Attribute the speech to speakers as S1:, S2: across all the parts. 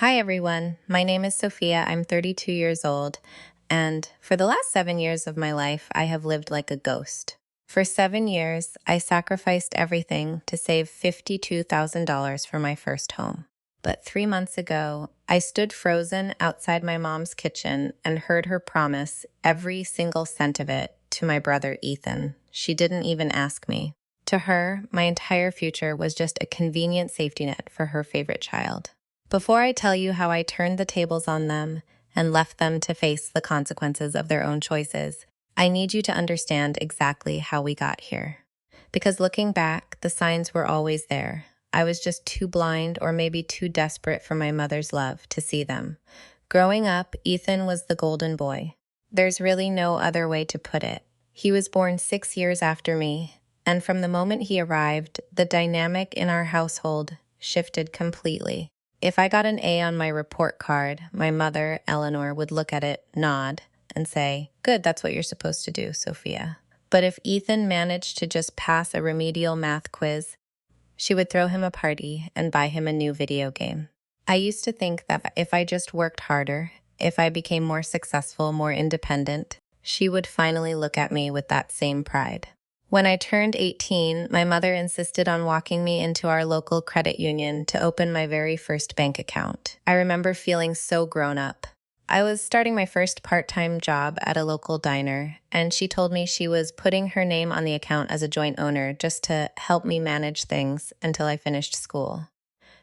S1: Hi, everyone. My name is Sophia. I'm 32 years old, and for the last 7 years of my life, I have lived like a ghost. For 7 years, I sacrificed everything to save $52,000 for my first home. But 3 months ago, I stood frozen outside my mom's kitchen and heard her promise every single cent of it to my brother Ethan. She didn't even ask me. To her, my entire future was just a convenient safety net for her favorite child. Before I tell you how I turned the tables on them and left them to face the consequences of their own choices, I need you to understand exactly how we got here. Because looking back, the signs were always there. I was just too blind or maybe too desperate for my mother's love to see them. Growing up, Ethan was the golden boy. There's really no other way to put it. He was born 6 years after me, and from the moment he arrived, the dynamic in our household shifted completely. If I got an A on my report card, my mother, Eleanor, would look at it, nod, and say, "Good, that's what you're supposed to do, Sophia." But if Ethan managed to just pass a remedial math quiz, she would throw him a party and buy him a new video game. I used to think that if I just worked harder, if I became more successful, more independent, she would finally look at me with that same pride. When I turned 18, my mother insisted on walking me into our local credit union to open my very first bank account. I remember feeling so grown up. I was starting my first part-time job at a local diner, and she told me she was putting her name on the account as a joint owner just to help me manage things until I finished school.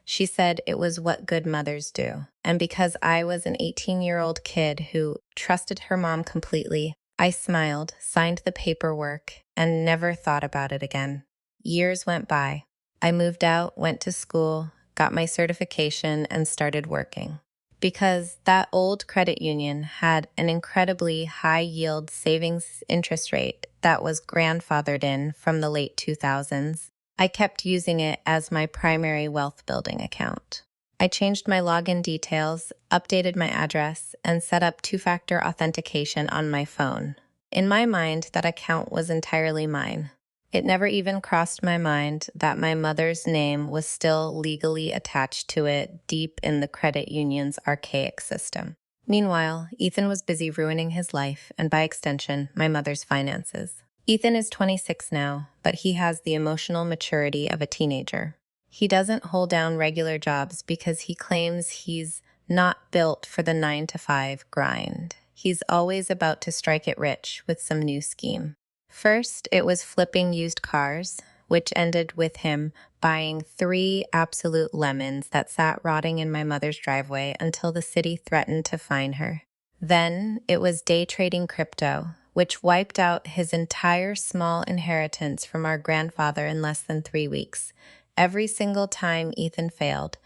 S1: She said it was what good mothers do. And because I was an 18-year-old kid who trusted her mom completely, I smiled, signed the paperwork, and never thought about it again. Years went by. I moved out, went to school, got my certification, and started working. Because that old credit union had an incredibly high-yield savings interest rate that was grandfathered in from the late 2000s, I kept using it as my primary wealth building account. I changed my login details, updated my address, and set up two-factor authentication on my phone. In my mind, that account was entirely mine. It never even crossed my mind that my mother's name was still legally attached to it deep in the credit union's archaic system. Meanwhile, Ethan was busy ruining his life and, by extension, my mother's finances. Ethan is 26 now, but he has the emotional maturity of a teenager. He doesn't hold down regular jobs because he claims he's not built for the 9-to-5 grind. He's always about to strike it rich with some new scheme. First, it was flipping used cars, which ended with him buying 3 absolute lemons that sat rotting in my mother's driveway until the city threatened to fine her. Then it was day trading crypto, which wiped out his entire small inheritance from our grandfather in less than 3 weeks. Every single time Ethan failed,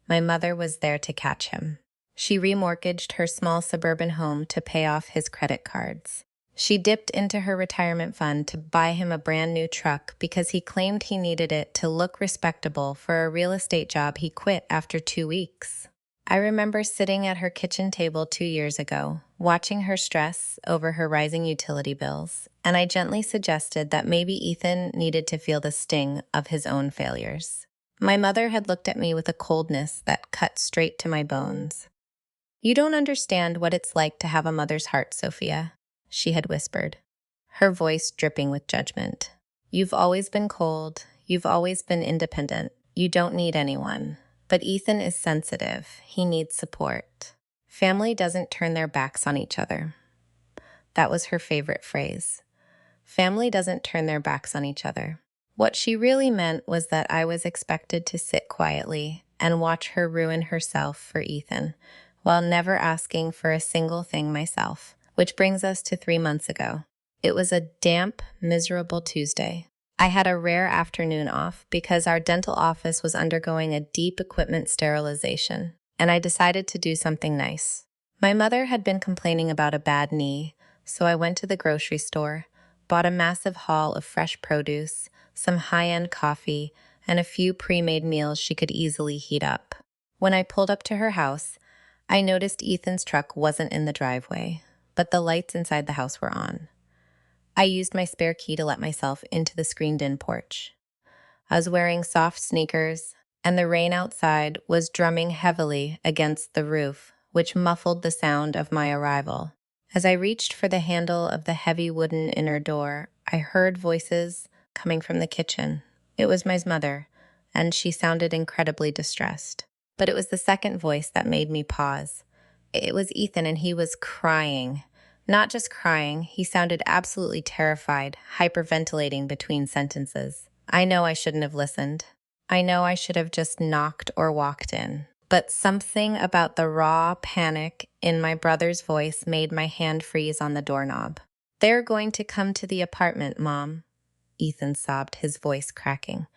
S1: my mother was there to catch him. She remortgaged her small suburban home to pay off his credit cards. She dipped into her retirement fund to buy him a brand new truck because he claimed he needed it to look respectable for a real estate job he quit after 2 weeks. I remember sitting at her kitchen table 2 years ago, watching her stress over her rising utility bills, and I gently suggested that maybe Ethan needed to feel the sting of his own failures. My mother had looked at me with a coldness that cut straight to my bones. "You don't understand what it's like to have a mother's heart, Sophia," she had whispered, her voice dripping with judgment. "You've always been cold. You've always been independent. You don't need anyone. But Ethan is sensitive. He needs support. Family doesn't turn their backs on each other." That was her favorite phrase. Family doesn't turn their backs on each other. What she really meant was that I was expected to sit quietly and watch her ruin herself for Ethan, while never asking for a single thing myself. Which brings us to 3 months ago. It was a damp, miserable Tuesday. I had a rare afternoon off because our dental office was undergoing a deep equipment sterilization, and I decided to do something nice. My mother had been complaining about a bad knee, so I went to the grocery store, bought a massive haul of fresh produce, some high-end coffee, and a few pre-made meals she could easily heat up. When I pulled up to her house, I noticed Ethan's truck wasn't in the driveway, but the lights inside the house were on. I used my spare key to let myself into the screened-in porch. I was wearing soft sneakers and the rain outside was drumming heavily against the roof, which muffled the sound of my arrival. As I reached for the handle of the heavy wooden inner door, I heard voices coming from the kitchen. It was my mother, and she sounded incredibly distressed. But it was the second voice that made me pause. It was Ethan, and he was crying. Not just crying, he sounded absolutely terrified, hyperventilating between sentences. I know I shouldn't have listened. I know I should have just knocked or walked in. But something about the raw panic in my brother's voice made my hand freeze on the doorknob. "They're going to come to the apartment, Mom," Ethan sobbed, his voice cracking.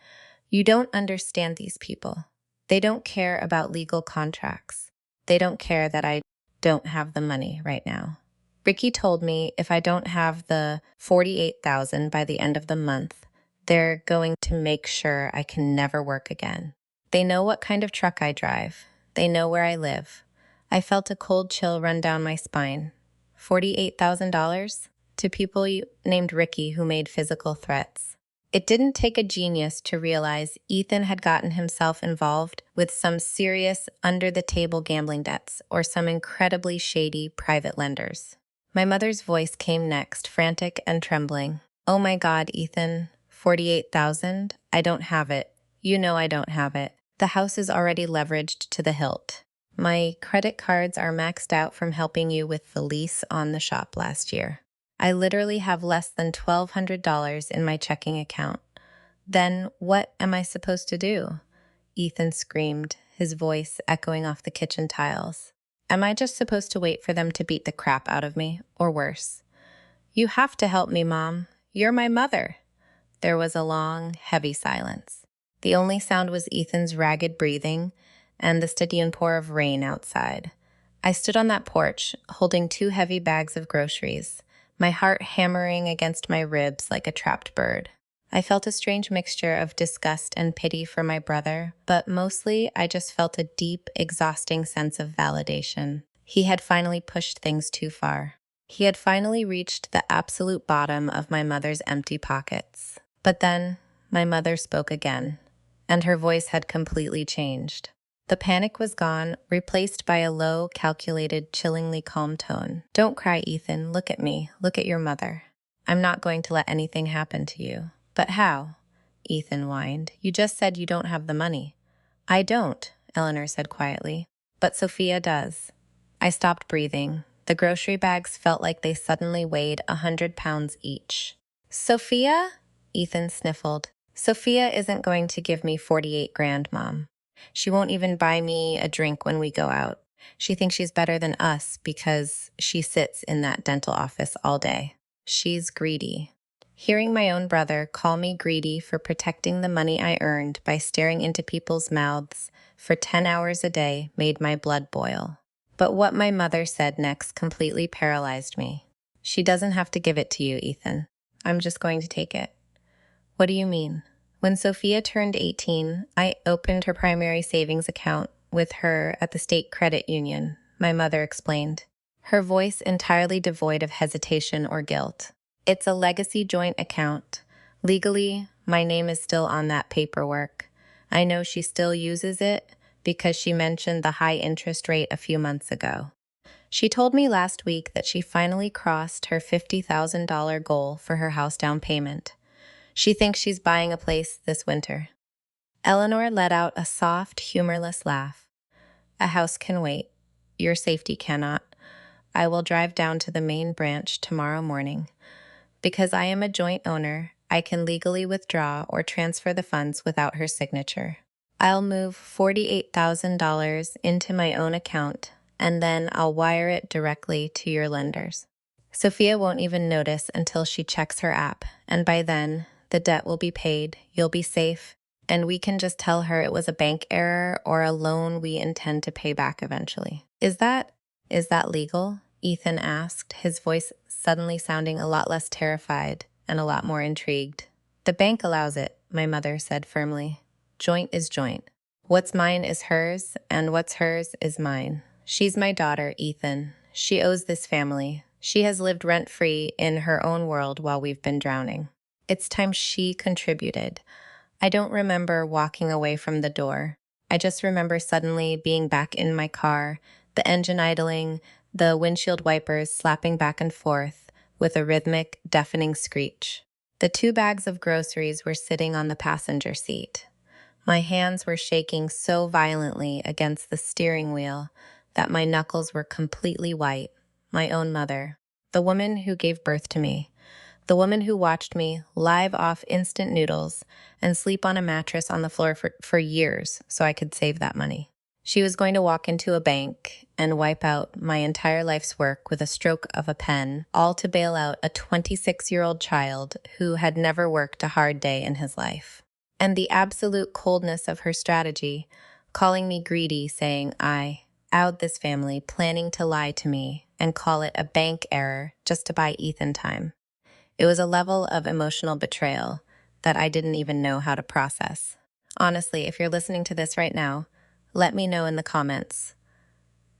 S1: "You don't understand these people. They don't care about legal contracts. They don't care that I don't have the money right now. Ricky told me if I don't have the $48,000 by the end of the month, they're going to make sure I can never work again. They know what kind of truck I drive. They know where I live." I felt a cold chill run down my spine. $48,000 to people named Ricky who made physical threats. It didn't take a genius to realize Ethan had gotten himself involved with some serious under-the-table gambling debts or some incredibly shady private lenders. My mother's voice came next, frantic and trembling. "Oh my God, Ethan, 48,000? I don't have it. You know I don't have it. The house is already leveraged to the hilt. My credit cards are maxed out from helping you with the lease on the shop last year. I literally have less than $1,200 in my checking account. Then what am I supposed to do?" Ethan screamed, his voice echoing off the kitchen tiles. "Am I just supposed to wait for them to beat the crap out of me, or worse?" "You have to help me, Mom. You're my mother." There was a long, heavy silence. The only sound was Ethan's ragged breathing and the steady pour of rain outside. I stood on that porch, holding 2 heavy bags of groceries, my heart hammering against my ribs like a trapped bird. I felt a strange mixture of disgust and pity for my brother, but mostly I just felt a deep, exhausting sense of validation. He had finally pushed things too far. He had finally reached the absolute bottom of my mother's empty pockets. But then, my mother spoke again, and her voice had completely changed. The panic was gone, replaced by a low, calculated, chillingly calm tone. "Don't cry, Ethan. Look at me. Look at your mother. I'm not going to let anything happen to you." "But how?" Ethan whined. "You just said you don't have the money." "I don't," Eleanor said quietly. "But Sophia does." I stopped breathing. The grocery bags felt like they suddenly weighed 100 pounds each. "Sophia?" Ethan sniffled. "Sophia isn't going to give me 48 grand, Mom. She won't even buy me a drink when we go out. She thinks she's better than us because she sits in that dental office all day. She's greedy." Hearing my own brother call me greedy for protecting the money I earned by staring into people's mouths for 10 hours a day made my blood boil. But what my mother said next completely paralyzed me. "She doesn't have to give it to you, Ethan. I'm just going to take it." "What do you mean?" "When Sophia turned 18, I opened her primary savings account with her at the state credit union," my mother explained, her voice entirely devoid of hesitation or guilt. "It's a legacy joint account. Legally, my name is still on that paperwork. I know she still uses it because she mentioned the high interest rate a few months ago. She told me last week that she finally crossed her $50,000 goal for her house down payment. She thinks she's buying a place this winter." Eleanor let out a soft, humorless laugh. "A house can wait. Your safety cannot. I will drive down to the main branch tomorrow morning. Because I am a joint owner, I can legally withdraw or transfer the funds without her signature. I'll move $48,000 into my own account, and then I'll wire it directly to your lenders. Sophia won't even notice until she checks her app, and by then, the debt will be paid, you'll be safe, and we can just tell her it was a bank error or a loan we intend to pay back eventually." Is that legal?" Ethan asked, his voice suddenly sounding a lot less terrified and a lot more intrigued. "The bank allows it," my mother said firmly. "Joint is joint. What's mine is hers, and what's hers is mine. She's my daughter, Ethan. She owes this family. She has lived rent-free in her own world while we've been drowning. It's time she contributed." I don't remember walking away from the door. I just remember suddenly being back in my car, the engine idling, the windshield wipers slapping back and forth with a rhythmic, deafening screech. The 2 bags of groceries were sitting on the passenger seat. My hands were shaking so violently against the steering wheel that my knuckles were completely white. My own mother, the woman who gave birth to me, the woman who watched me live off instant noodles and sleep on a mattress on the floor for years so I could save that money. She was going to walk into a bank and wipe out my entire life's work with a stroke of a pen, all to bail out a 26-year-old child who had never worked a hard day in his life. And the absolute coldness of her strategy, calling me greedy, saying I out this family, planning to lie to me and call it a bank error just to buy Ethan time. It was a level of emotional betrayal that I didn't even know how to process. Honestly, if you're listening to this right now, let me know in the comments.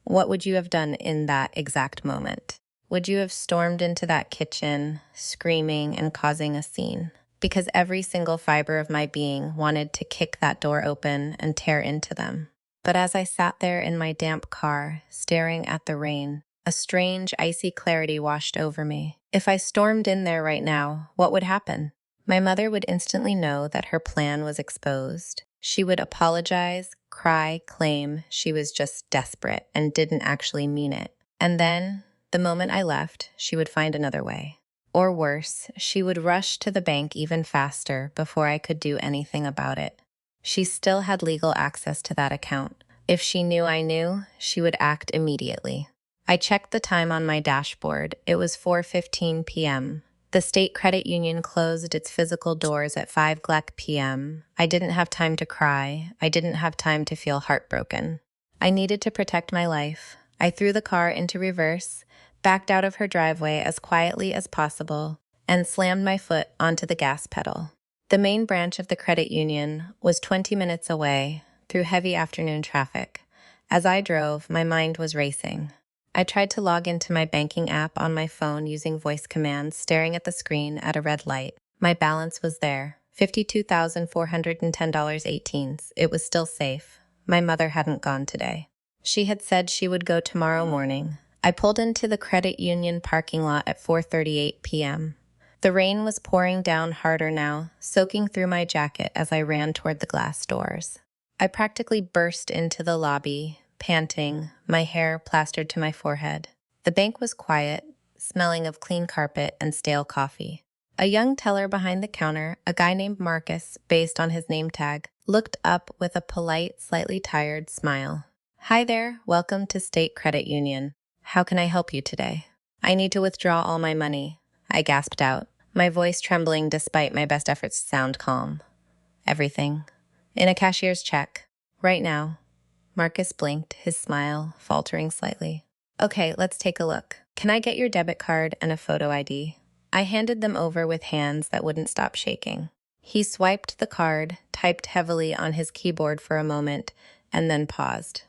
S1: What would you have done in that exact moment? Would you have stormed into that kitchen, screaming and causing a scene? Because every single fiber of my being wanted to kick that door open and tear into them. But as I sat there in my damp car, staring at the rain, a strange, icy clarity washed over me. If I stormed in there right now, what would happen? My mother would instantly know that her plan was exposed. She would apologize, cry, claim she was just desperate and didn't actually mean it. And then, the moment I left, she would find another way. Or worse, she would rush to the bank even faster before I could do anything about it. She still had legal access to that account. If she knew I knew, she would act immediately. I checked the time on my dashboard. It was 4:15 p.m. The state credit union closed its physical doors at 5 p.m. I didn't have time to cry. I didn't have time to feel heartbroken. I needed to protect my life. I threw the car into reverse, backed out of her driveway as quietly as possible, and slammed my foot onto the gas pedal. The main branch of the credit union was 20 minutes away through heavy afternoon traffic. As I drove, my mind was racing. I tried to log into my banking app on my phone using voice commands, staring at the screen at a red light. My balance was there, $52,410.18. It was still safe. My mother hadn't gone today. She had said she would go tomorrow morning. I pulled into the credit union parking lot at 4:38 p.m. The rain was pouring down harder now, soaking through my jacket as I ran toward the glass doors. I practically burst into the lobby, panting, my hair plastered to my forehead. The bank was quiet, smelling of clean carpet and stale coffee. A young teller behind the counter, a guy named Marcus, based on his name tag, looked up with a polite, slightly tired smile. "Hi there, welcome to State Credit Union. How can I help you today?" "I need to withdraw all my money," I gasped out, my voice trembling despite my best efforts to sound calm. "Everything. In a cashier's check. Right now." Marcus blinked, his smile faltering slightly. "Okay, let's take a look. Can I get your debit card and a photo ID?" I handed them over with hands that wouldn't stop shaking. He swiped the card, typed heavily on his keyboard for a moment, and then paused.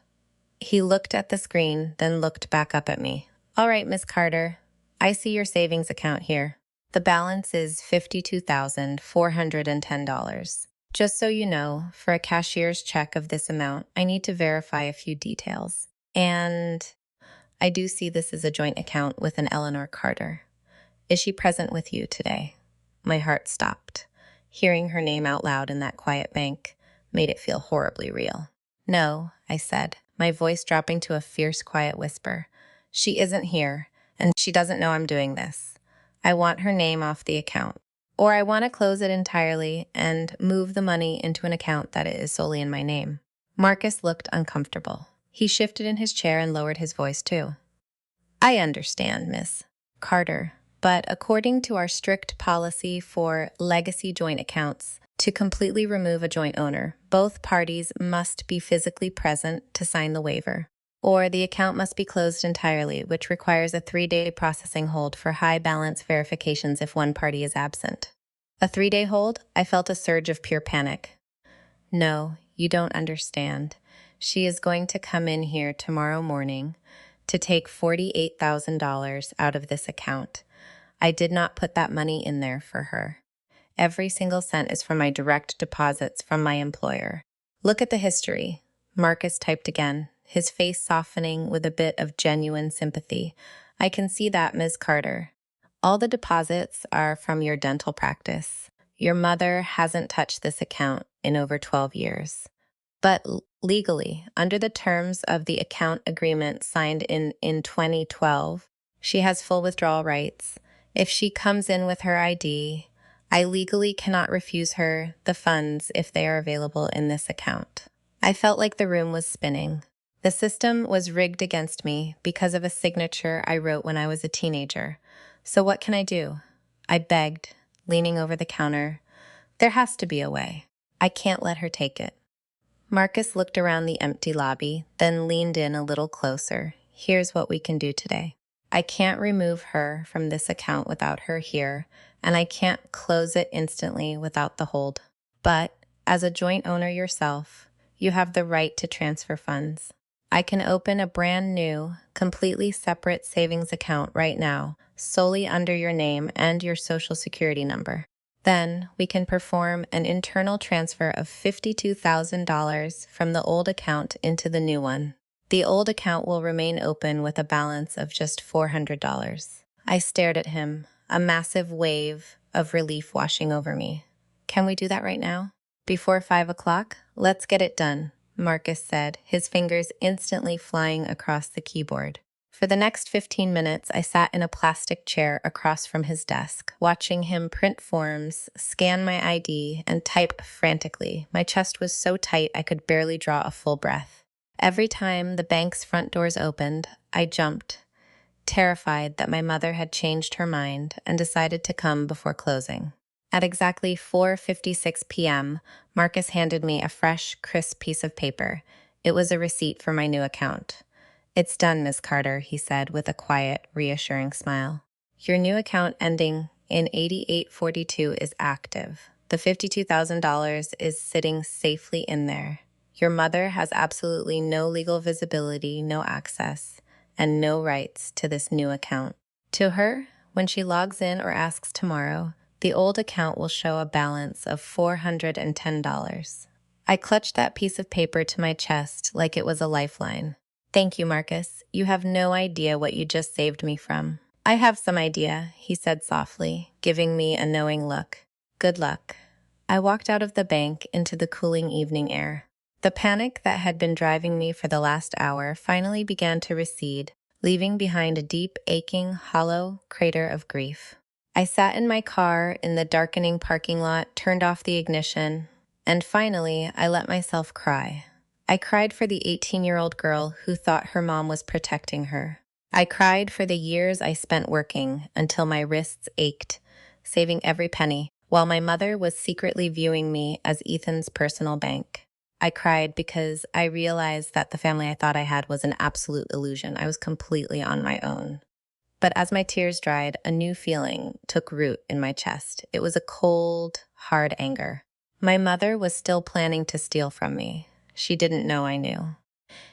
S1: He looked at the screen, then looked back up at me. "All right, Miss Carter, I see your savings account here. The balance is $52,410. Just so you know, for a cashier's check of this amount, I need to verify a few details. And I do see this is a joint account with an Eleanor Carter. Is she present with you today?" My heart stopped. Hearing her name out loud in that quiet bank made it feel horribly real. "No," I said, my voice dropping to a fierce, quiet whisper. "She isn't here, and she doesn't know I'm doing this. I want her name off the account. Or I want to close it entirely and move the money into an account that is solely in my name." Marcus looked uncomfortable. He shifted in his chair and lowered his voice too. "I understand, Miss Carter, but according to our strict policy for legacy joint accounts, to completely remove a joint owner, both parties must be physically present to sign the waiver. Or the account must be closed entirely, which requires a 3-day processing hold for high balance verifications if one party is absent." A 3-day hold? I felt a surge of pure panic. "No, you don't understand. She is going to come in here tomorrow morning to take $48,000 out of this account. I did not put that money in there for her. Every single cent is from my direct deposits from my employer. Look at the history. Marcus typed again, his face softening with a bit of genuine sympathy. I can see that, Ms. Carter. All the deposits are from your dental practice. Your mother hasn't touched this account in over 12 years. But legally, under the terms of the account agreement signed in 2012, she has full withdrawal rights. If she comes in with her ID, I legally cannot refuse her the funds if they are available in this account. I felt like the room was spinning. The system was rigged against me because of a signature I wrote when I was a teenager. So what can I do? I begged, leaning over the counter. There has to be a way. I can't let her take it. Marcus looked around the empty lobby, then leaned in a little closer. Here's what we can do today. I can't remove her from this account without her here, and I can't close it instantly without the hold. But as a joint owner yourself, you have the right to transfer funds. I can open a brand new, completely separate savings account right now, solely under your name and your social security number. Then we can perform an internal transfer of $52,000 from the old account into the new one. The old account will remain open with a balance of just $400. I stared at him, a massive wave of relief washing over me. Can we do that right now? Before 5 o'clock? Let's get it done, Marcus said, his fingers instantly flying across the keyboard. For the next 15 minutes, I sat in a plastic chair across from his desk, watching him print forms, scan my ID, and type frantically. My chest was so tight I could barely draw a full breath. Every time the bank's front doors opened, I jumped, terrified that my mother had changed her mind and decided to come before closing. At exactly 4:56 p.m., Marcus handed me a fresh, crisp piece of paper. It was a receipt for my new account. It's done, Ms. Carter, he said with a quiet, reassuring smile. Your new account ending in 8842 is active. The $52,000 is sitting safely in there. Your mother has absolutely no legal visibility, no access, and no rights to this new account. To her, when she logs in or asks tomorrow, the old account will show a balance of $410. I clutched that piece of paper to my chest like it was a lifeline. Thank you, Marcus. You have no idea what you just saved me from. I have some idea, he said softly, giving me a knowing look. Good luck. I walked out of the bank into the cooling evening air. The panic that had been driving me for the last hour finally began to recede, leaving behind a deep, aching, hollow crater of grief. I sat in my car in the darkening parking lot, turned off the ignition, and finally I let myself cry. I cried for the 18-year-old girl who thought her mom was protecting her. I cried for the years I spent working until my wrists ached, saving every penny, while my mother was secretly viewing me as Ethan's personal bank. I cried because I realized that the family I thought I had was an absolute illusion. I was completely on my own. But as my tears dried, a new feeling took root in my chest. It was a cold, hard anger. My mother was still planning to steal from me. She didn't know I knew.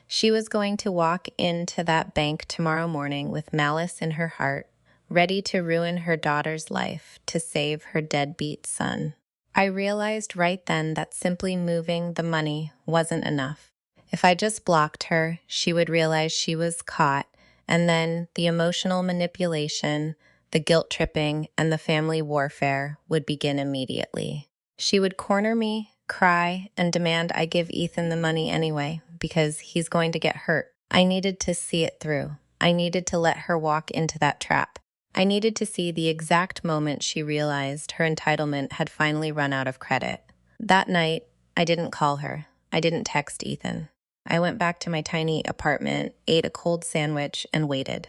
S1: She was going to walk into that bank tomorrow morning with malice in her heart, ready to ruin her daughter's life to save her deadbeat son. I realized right then that simply moving the money wasn't enough. If I just blocked her, she would realize she was caught, and then the emotional manipulation, the guilt tripping, and the family warfare would begin immediately. She would corner me, cry, and demand I give Ethan the money anyway, because he's going to get hurt. I needed to see it through. I needed to let her walk into that trap. I needed to see the exact moment she realized her entitlement had finally run out of credit. That night, I didn't call her. I didn't text Ethan. I went back to my tiny apartment, ate a cold sandwich, and waited.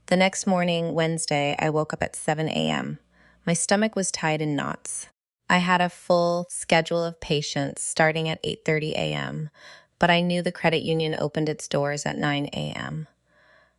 S1: The next morning, Wednesday, I woke up at 7 a.m. My stomach was tied in knots. I had a full schedule of patients starting at 8:30 a.m., but I knew the credit union opened its doors at 9 a.m.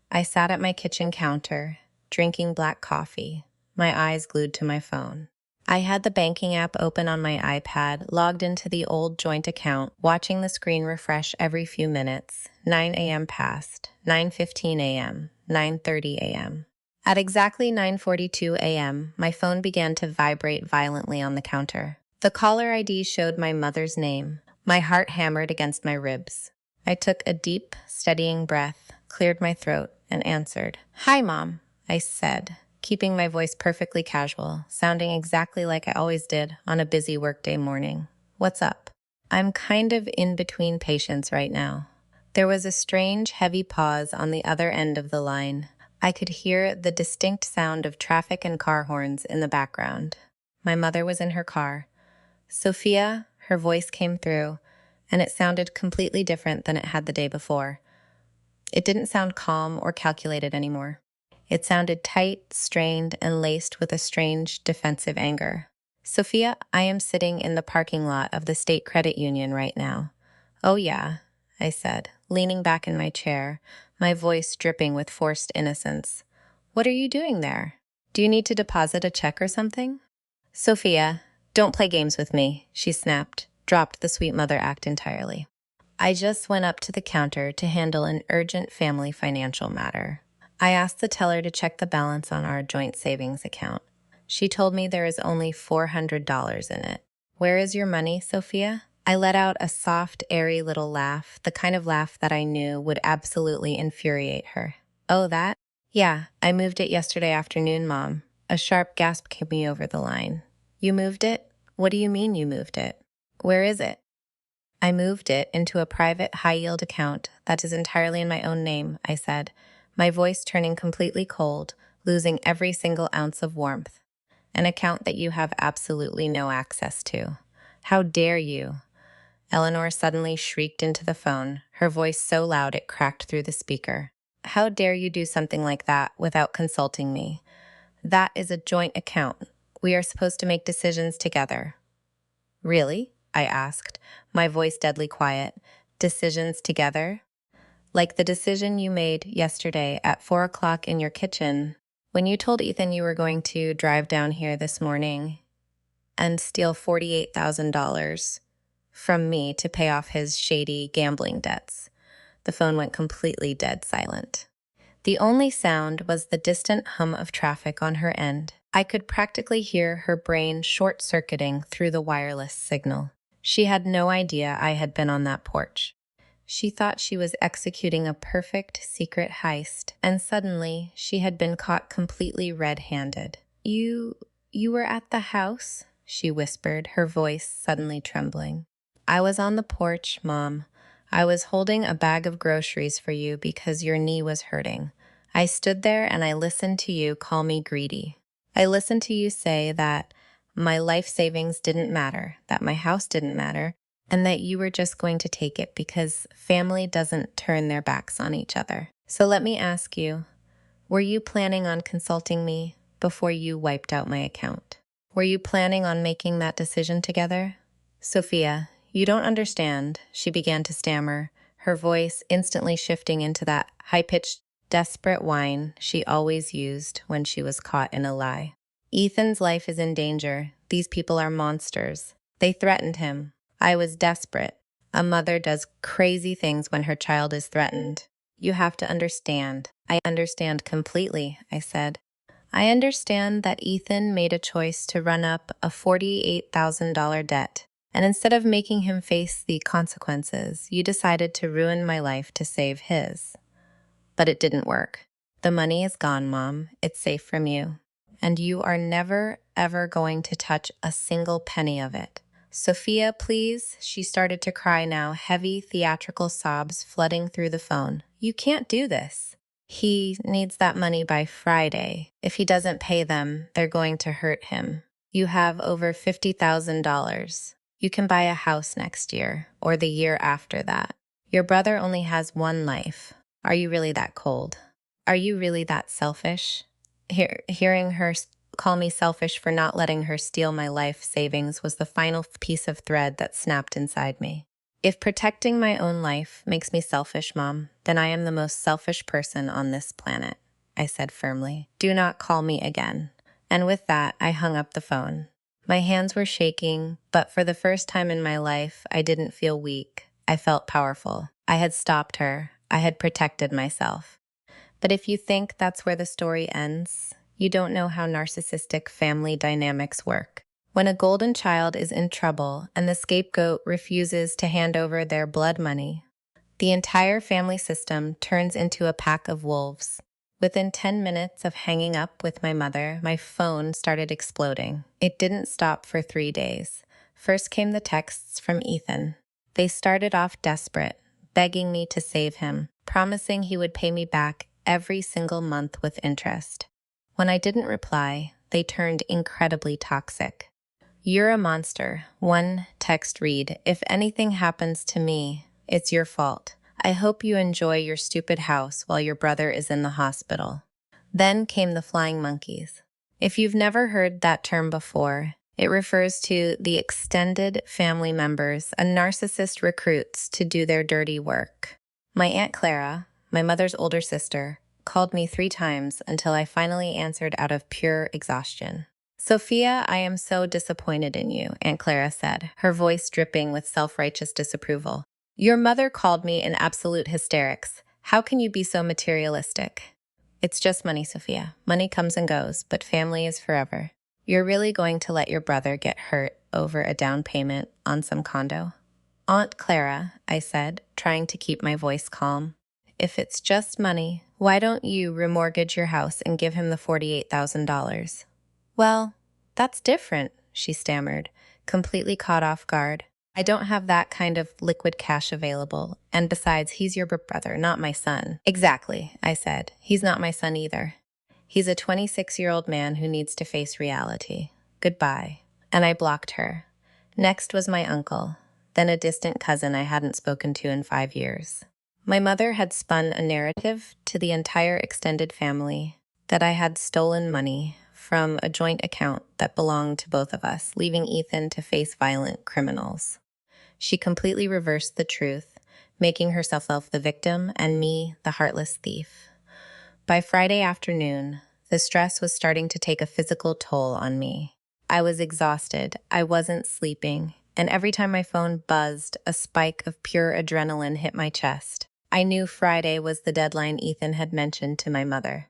S1: I sat at my kitchen counter, drinking black coffee, my eyes glued to my phone. I had the banking app open on my iPad, logged into the old joint account, watching the screen refresh every few minutes. 9 a.m. passed, 9:15 a.m., 9:30 a.m. At exactly 9:42 a.m., my phone began to vibrate violently on the counter. The caller ID showed my mother's name. My heart hammered against my ribs. I took a deep, steadying breath, cleared my throat, and answered. "Hi, Mom," I said, keeping my voice perfectly casual, sounding exactly like I always did on a busy workday morning. "What's up?" "I'm kind of in between patients right now." There was a strange, heavy pause on the other end of the line. I could hear the distinct sound of traffic and car horns in the background. My mother was in her car. "Sophia," her voice came through, and it sounded completely different than it had the day before. It didn't sound calm or calculated anymore. It sounded tight, strained, and laced with a strange, defensive anger. "Sophia, I am sitting in the parking lot of the state credit union right now." "Oh yeah," I said, leaning back in my chair, my voice dripping with forced innocence. "What are you doing there? Do you need to deposit a check or something?" "Sophia, don't play games with me," she snapped, dropped the sweet mother act entirely. "I just went up to the counter to handle an urgent family financial matter. I asked the teller to check the balance on our joint savings account. She told me there is only $400 in it. Where is your money, Sophia?" I let out a soft, airy little laugh, the kind of laugh that I knew would absolutely infuriate her. "Oh, that? Yeah, I moved it yesterday afternoon, Mom." A sharp gasp came me over the line. "You moved it? What do you mean you moved it? Where is it?" "I moved it into a private high-yield account that is entirely in my own name," I said, my voice turning completely cold, losing every single ounce of warmth. "An account that you have absolutely no access to." "How dare you?" Eleanor suddenly shrieked into the phone, her voice so loud it cracked through the speaker. "How dare you do something like that without consulting me? That is a joint account. We are supposed to make decisions together." "Really?" I asked, my voice deadly quiet. "Decisions together? Like the decision you made yesterday at 4 o'clock in your kitchen when you told Ethan you were going to drive down here this morning and steal $48,000 from me to pay off his shady gambling debts." The phone went completely dead silent. The only sound was the distant hum of traffic on her end. I could practically hear her brain short-circuiting through the wireless signal. She had no idea I had been on that porch. She thought she was executing a perfect secret heist, and suddenly she had been caught completely red-handed. You were at the house?" she whispered, her voice suddenly trembling. "I was on the porch, Mom. I was holding a bag of groceries for you because your knee was hurting. I stood there and I listened to you call me greedy. I listened to you say that my life savings didn't matter, that my house didn't matter, and that you were just going to take it because family doesn't turn their backs on each other. So let me ask you, were you planning on consulting me before you wiped out my account? Were you planning on making that decision together?" "Sophia, you don't understand," she began to stammer, her voice instantly shifting into that high-pitched, desperate whine she always used when she was caught in a lie. "Ethan's life is in danger. These people are monsters. They threatened him. I was desperate. A mother does crazy things when her child is threatened. You have to understand." "I understand completely," I said. "I understand that Ethan made a choice to run up a $48,000 debt. And instead of making him face the consequences, you decided to ruin my life to save his. But it didn't work. The money is gone, Mom. It's safe from you. And you are never, ever going to touch a single penny of it." "Sophia, please." She started to cry now, heavy, theatrical sobs flooding through the phone. "You can't do this. He needs that money by Friday. If he doesn't pay them, they're going to hurt him. You have over $50,000. You can buy a house next year, or the year after that. Your brother only has one life. Are you really that cold? Are you really that selfish?" Hearing her call me selfish for not letting her steal my life savings was the final piece of thread that snapped inside me. "If protecting my own life makes me selfish, Mom, then I am the most selfish person on this planet," I said firmly. "Do not call me again." And with that, I hung up the phone. My hands were shaking, but for the first time in my life, I didn't feel weak. I felt powerful. I had stopped her. I had protected myself. But if you think that's where the story ends, you don't know how narcissistic family dynamics work. When a golden child is in trouble and the scapegoat refuses to hand over their blood money, The entire family system turns into a pack of wolves. Within 10 minutes of hanging up with my mother, my phone started exploding. It didn't stop for 3 days. First came the texts from Ethan. They started off desperate, begging me to save him, promising he would pay me back every single month with interest. When I didn't reply, they turned incredibly toxic. "You're a monster." One text read, "If anything happens to me, it's your fault. I hope you enjoy your stupid house while your brother is in the hospital." Then came the flying monkeys. If you've never heard that term before, it refers to the extended family members a narcissist recruits to do their dirty work. My Aunt Clara, my mother's older sister, called me 3 times until I finally answered out of pure exhaustion. "Sophia, I am so disappointed in you," Aunt Clara said, her voice dripping with self-righteous disapproval. "Your mother called me in absolute hysterics. How can you be so materialistic?" "It's just money, Sophia. Money comes and goes, but family is forever. You're really going to let your brother get hurt over a down payment on some condo?" "Aunt Clara," I said, trying to keep my voice calm, "if it's just money, why don't you remortgage your house and give him the $48,000? "Well, that's different," she stammered, completely caught off guard. "I don't have that kind of liquid cash available, and besides, he's your brother, not my son." "Exactly," I said. "He's not my son either. He's a 26-year-old man who needs to face reality. Goodbye." And I blocked her. Next was my uncle, then a distant cousin I hadn't spoken to in 5 years. My mother had spun a narrative to the entire extended family that I had stolen money from a joint account that belonged to both of us, leaving Ethan to face violent criminals. She completely reversed the truth, making herself the victim and me the heartless thief. By Friday afternoon, the stress was starting to take a physical toll on me. I was exhausted, I wasn't sleeping, and every time my phone buzzed, a spike of pure adrenaline hit my chest. I knew Friday was the deadline Ethan had mentioned to my mother.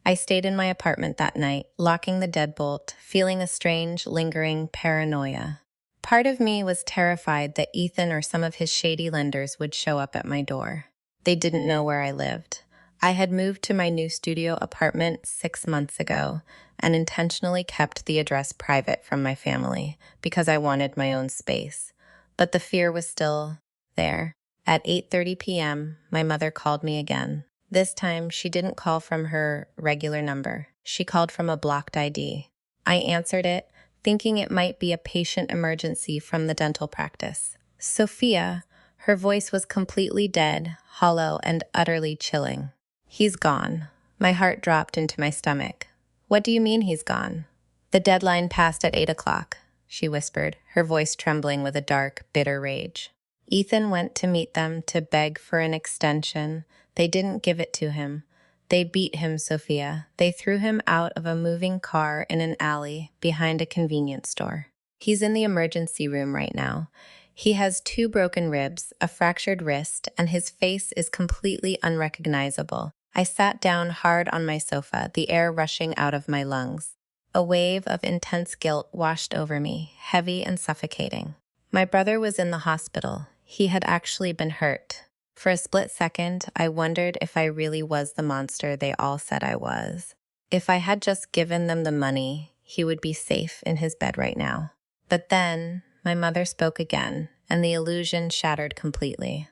S1: I stayed in my apartment that night, locking the deadbolt, feeling a strange, lingering paranoia. Part of me was terrified that Ethan or some of his shady lenders would show up at my door. They didn't know where I lived. I had moved to my new studio apartment 6 months ago and intentionally kept the address private from my family because I wanted my own space. But the fear was still there. At 8:30 p.m., my mother called me again. This time, she didn't call from her regular number. She called from a blocked ID. I answered it, thinking it might be a patient emergency from the dental practice. "Sophia," her voice was completely dead, hollow, and utterly chilling. "He's gone." My heart dropped into my stomach. "What do you mean he's gone?" "The deadline passed at 8 o'clock, she whispered, her voice trembling with a dark, bitter rage. "Ethan went to meet them to beg for an extension. They didn't give it to him. They beat him, Sophia. They threw him out of a moving car in an alley behind a convenience store. He's in the emergency room right now. He has 2 broken ribs, a fractured wrist, and his face is completely unrecognizable." I sat down hard on my sofa, the air rushing out of my lungs. A wave of intense guilt washed over me, heavy and suffocating. My brother was in the hospital. He had actually been hurt. For a split second, I wondered if I really was the monster they all said I was. If I had just given them the money, he would be safe in his bed right now. But then, my mother spoke again, and the illusion shattered completely.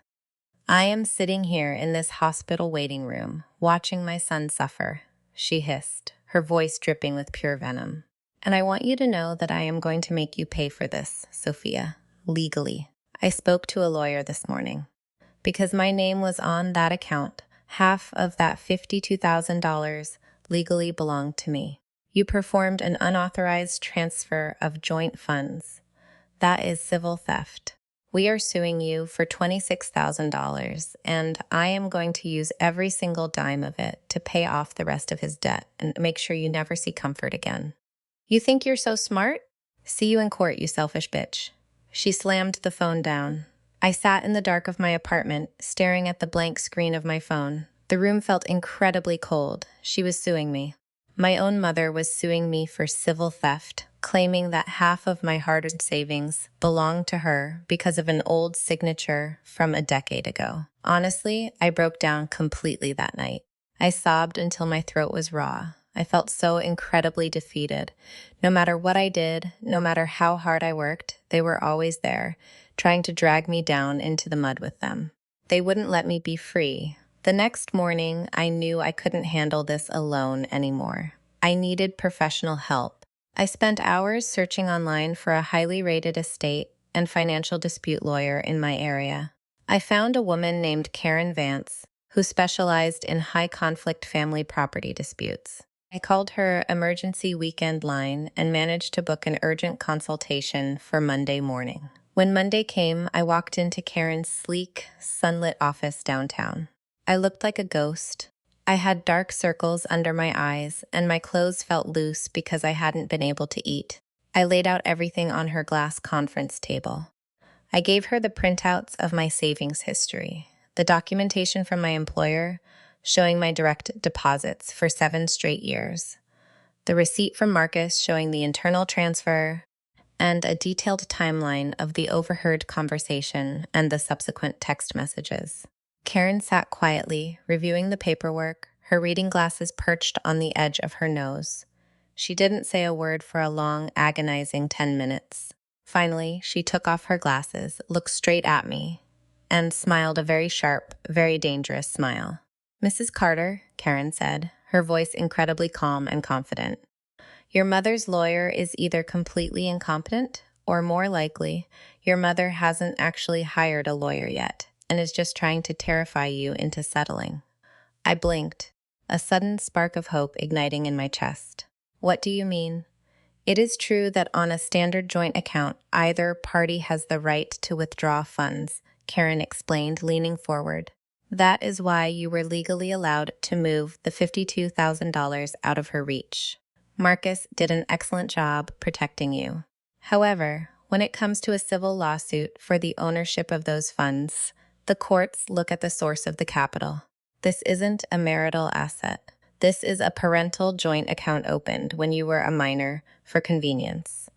S1: "I am sitting here in this hospital waiting room, watching my son suffer," she hissed, her voice dripping with pure venom. "And I want you to know that I am going to make you pay for this, Sophia, legally. I spoke to a lawyer this morning. Because my name was on that account, half of that $52,000 legally belonged to me. You performed an unauthorized transfer of joint funds. That is civil theft. We are suing you for $26,000, and I am going to use every single dime of it to pay off the rest of his debt and make sure you never see comfort again. You think you're so smart? See you in court, you selfish bitch." She slammed the phone down. I sat in the dark of my apartment, staring at the blank screen of my phone. The room felt incredibly cold. She was suing me. My own mother was suing me for civil theft, claiming that half of my hard-earned savings belonged to her because of an old signature from a decade ago. Honestly, I broke down completely that night. I sobbed until my throat was raw. I felt so incredibly defeated. No matter what I did, no matter how hard I worked, they were always there, trying to drag me down into the mud with them. They wouldn't let me be free. The next morning, I knew I couldn't handle this alone anymore. I needed professional help. I spent hours searching online for a highly rated estate and financial dispute lawyer in my area. I found a woman named Karen Vance, who specialized in high-conflict family property disputes. I called her emergency weekend line and managed to book an urgent consultation for Monday morning. When Monday came, I walked into Karen's sleek, sunlit office downtown. I looked like a ghost. I had dark circles under my eyes, and my clothes felt loose because I hadn't been able to eat. I laid out everything on her glass conference table. I gave her the printouts of my savings history, the documentation from my employer showing my direct deposits for 7 straight years, the receipt from Marcus showing the internal transfer, and a detailed timeline of the overheard conversation and the subsequent text messages. Karen sat quietly, reviewing the paperwork, her reading glasses perched on the edge of her nose. She didn't say a word for a long, agonizing 10 minutes. Finally, she took off her glasses, looked straight at me, and smiled a very sharp, very dangerous smile. "Mrs. Carter," Karen said, her voice incredibly calm and confident. "Your mother's lawyer is either completely incompetent, or more likely, your mother hasn't actually hired a lawyer yet and is just trying to terrify you into settling." I blinked, a sudden spark of hope igniting in my chest. "What do you mean?" "It is true that on a standard joint account, either party has the right to withdraw funds," Karen explained, leaning forward. "That is why you were legally allowed to move the $52,000 out of her reach. Marcus did an excellent job protecting you. However, when it comes to a civil lawsuit for the ownership of those funds, the courts look at the source of the capital. This isn't a marital asset. This is a parental joint account opened when you were a minor for convenience."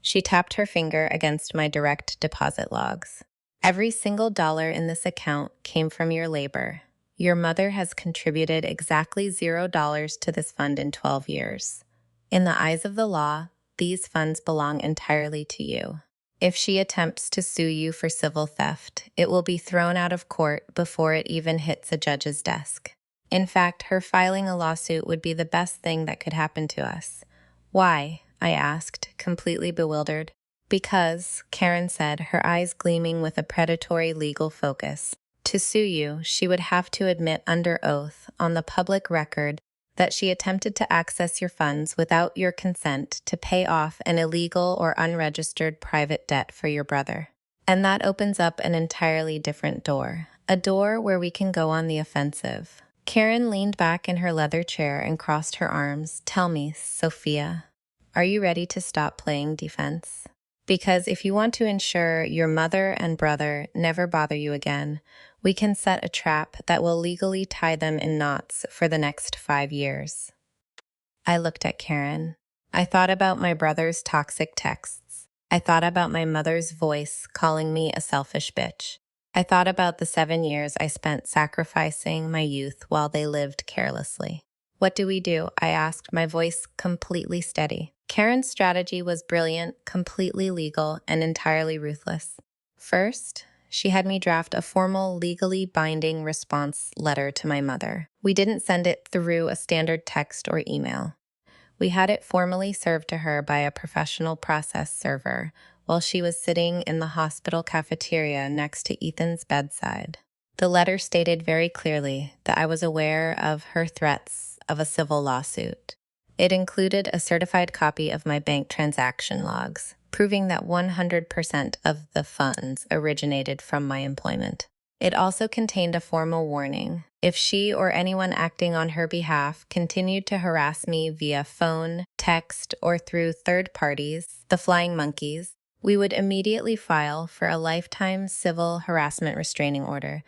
S1: She tapped her finger against my direct deposit logs. "Every single dollar in this account came from your labor. Your mother has contributed exactly $0 to this fund in 12 years. In the eyes of the law, these funds belong entirely to you. If she attempts to sue you for civil theft, it will be thrown out of court before it even hits a judge's desk. In fact, her filing a lawsuit would be the best thing that could happen to us." "Why?" I asked, completely bewildered. "Because," Karen said, her eyes gleaming with a predatory legal focus, "to sue you, she would have to admit under oath, on the public record, that she attempted to access your funds without your consent to pay off an illegal or unregistered private debt for your brother. And that opens up an entirely different door, a door where we can go on the offensive." Karen leaned back in her leather chair and crossed her arms. "Tell me, Sophia, are you ready to stop playing defense? Because if you want to ensure your mother and brother never bother you again, we can set a trap that will legally tie them in knots for the next 5 years." I looked at Karen. I thought about my brother's toxic texts. I thought about my mother's voice calling me a selfish bitch. I thought about the 7 years I spent sacrificing my youth while they lived carelessly. "What do we do?" I asked, my voice completely steady. Karen's strategy was brilliant, completely legal, and entirely ruthless. First, she had me draft a formal, legally binding response letter to my mother. We didn't send it through a standard text or email. We had it formally served to her by a professional process server while she was sitting in the hospital cafeteria next to Ethan's bedside. The letter stated very clearly that I was aware of her threats of a civil lawsuit. It included a certified copy of my bank transaction logs, proving that 100% of the funds originated from my employment. It also contained a formal warning. If she or anyone acting on her behalf continued to harass me via phone, text, or through third parties, the flying monkeys, we would immediately file for a lifetime civil harassment restraining order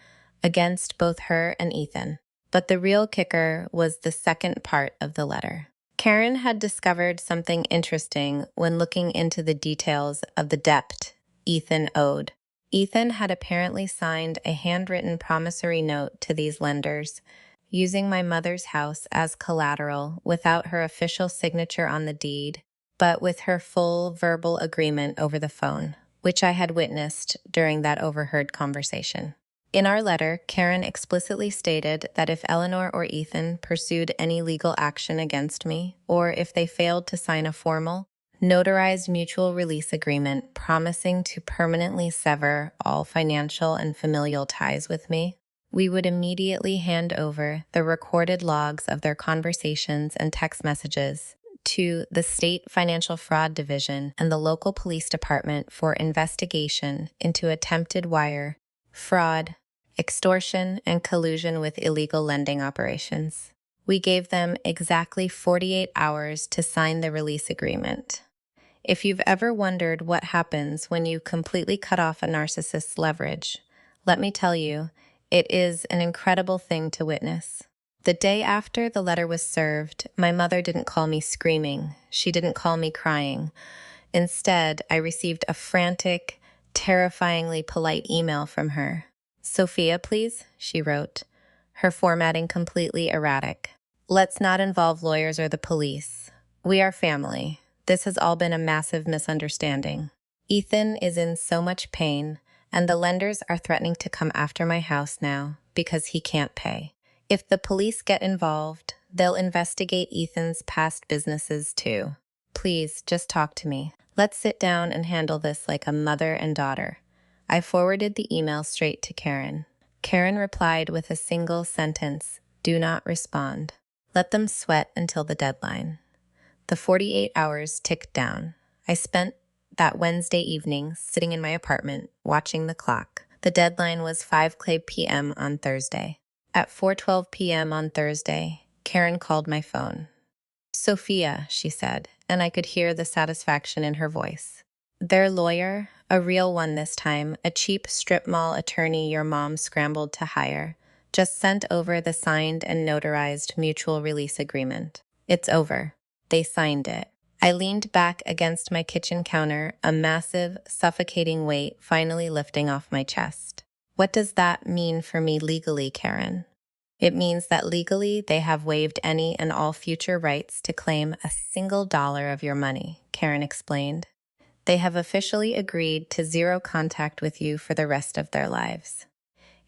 S1: against both her and Ethan. But the real kicker was the second part of the letter. Karen had discovered something interesting when looking into the details of the debt Ethan owed. Ethan had apparently signed a handwritten promissory note to these lenders, using my mother's house as collateral without her official signature on the deed, but with her full verbal agreement over the phone, which I had witnessed during that overheard conversation. In our letter, Karen explicitly stated that if Eleanor or Ethan pursued any legal action against me, or if they failed to sign a formal, notarized mutual release agreement promising to permanently sever all financial and familial ties with me, we would immediately hand over the recorded logs of their conversations and text messages to the State Financial Fraud Division and the local police department for investigation into attempted wire fraud, extortion, and collusion with illegal lending operations. We gave them exactly 48 hours to sign the release agreement. If you've ever wondered what happens when you completely cut off a narcissist's leverage, let me tell you, it is an incredible thing to witness. The day after the letter was served, my mother didn't call me screaming. She didn't call me crying. Instead, I received a frantic, terrifyingly polite email from her. "Sophia, please," she wrote, her formatting completely erratic. "Let's not involve lawyers or the police. We are family. This has all been a massive misunderstanding. Ethan is in so much pain, and the lenders are threatening to come after my house now because he can't pay. If the police get involved, they'll investigate Ethan's past businesses too. Please, just talk to me. Let's sit down and handle this like a mother and daughter." I forwarded the email straight to Karen. Karen replied with a single sentence, "Do not respond. Let them sweat until the deadline." The 48 hours ticked down. I spent that Wednesday evening sitting in my apartment, watching the clock. The deadline was 5 p.m. on Thursday. At 4:12 p.m. on Thursday, Karen called my phone. "Sophia," she said, and I could hear the satisfaction in her voice. "Their lawyer, a real one this time, a cheap strip mall attorney your mom scrambled to hire, just sent over the signed and notarized mutual release agreement. It's over. They signed it." I leaned back against my kitchen counter, a massive, suffocating weight finally lifting off my chest. "What does that mean for me legally, Karen?" "It means that legally they have waived any and all future rights to claim a single dollar of your money," Karen explained. "They have officially agreed to zero contact with you for the rest of their lives.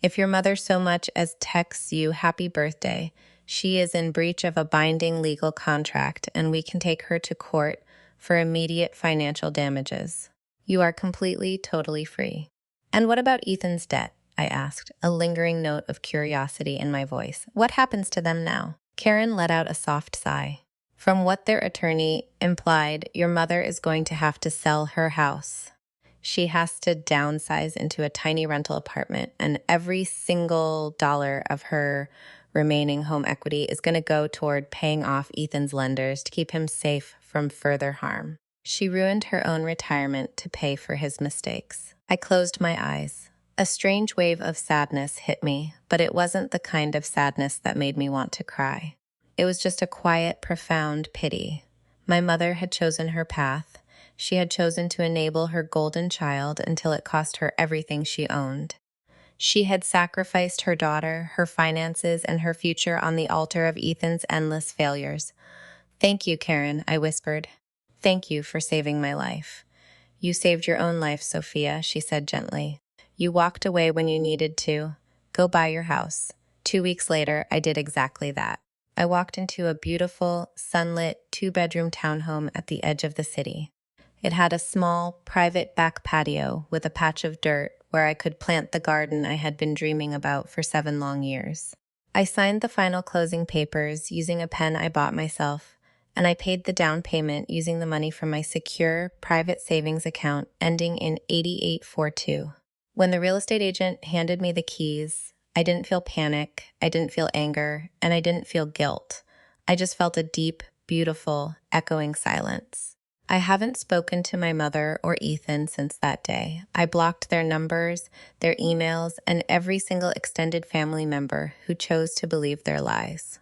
S1: If your mother so much as texts you happy birthday, she is in breach of a binding legal contract, and we can take her to court for immediate financial damages. You are completely, totally free." "And what about Ethan's debt?" I asked, a lingering note of curiosity in my voice. "What happens to them now?" Karen let out a soft sigh. "From what their attorney implied, your mother is going to have to sell her house. She has to downsize into a tiny rental apartment, and every single dollar of her remaining home equity is going to go toward paying off Ethan's lenders to keep him safe from further harm. She ruined her own retirement to pay for his mistakes." I closed my eyes. A strange wave of sadness hit me, but it wasn't the kind of sadness that made me want to cry. It was just a quiet, profound pity. My mother had chosen her path. She had chosen to enable her golden child until it cost her everything she owned. She had sacrificed her daughter, her finances, and her future on the altar of Ethan's endless failures. "Thank you, Karen," I whispered. "Thank you for saving my life." "You saved your own life, Sophia," she said gently. "You walked away when you needed to. Go buy your house." 2 weeks later, I did exactly that. I walked into a beautiful, sunlit, 2-bedroom townhome at the edge of the city. It had a small, private back patio with a patch of dirt where I could plant the garden I had been dreaming about for 7 long years. I signed the final closing papers using a pen I bought myself, and I paid the down payment using the money from my secure, private savings account ending in 8842. When the real estate agent handed me the keys, I didn't feel panic, I didn't feel anger, and I didn't feel guilt. I just felt a deep, beautiful, echoing silence. I haven't spoken to my mother or Ethan since that day. I blocked their numbers, their emails, and every single extended family member who chose to believe their lies.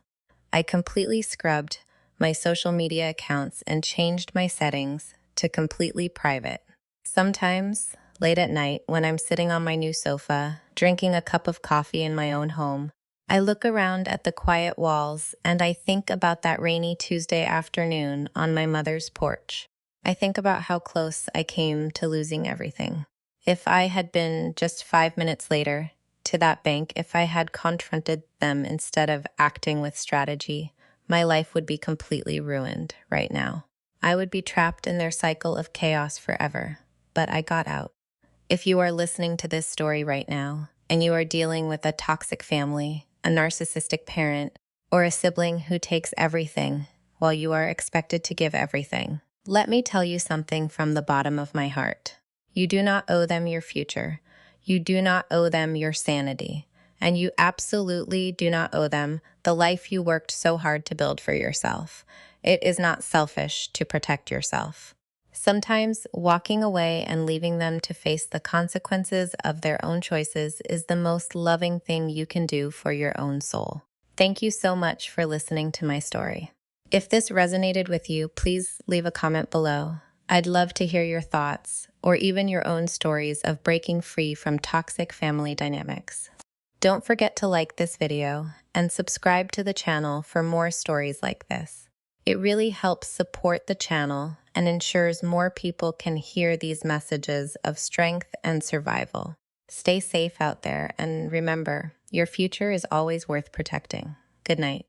S1: I completely scrubbed my social media accounts, and changed my settings to completely private. Sometimes, late at night, when I'm sitting on my new sofa, drinking a cup of coffee in my own home, I look around at the quiet walls and I think about that rainy Tuesday afternoon on my mother's porch. I think about how close I came to losing everything. If I had been just 5 minutes later to that bank, if I had confronted them instead of acting with strategy, my life would be completely ruined right now. I would be trapped in their cycle of chaos forever, but I got out. If you are listening to this story right now, and you are dealing with a toxic family, a narcissistic parent, or a sibling who takes everything while you are expected to give everything, let me tell you something from the bottom of my heart. You do not owe them your future. You do not owe them your sanity. And you absolutely do not owe them the life you worked so hard to build for yourself. It is not selfish to protect yourself. Sometimes walking away and leaving them to face the consequences of their own choices is the most loving thing you can do for your own soul. Thank you so much for listening to my story. If this resonated with you, please leave a comment below. I'd love to hear your thoughts or even your own stories of breaking free from toxic family dynamics. Don't forget to like this video and subscribe to the channel for more stories like this. It really helps support the channel and ensures more people can hear these messages of strength and survival. Stay safe out there, and remember, your future is always worth protecting. Good night.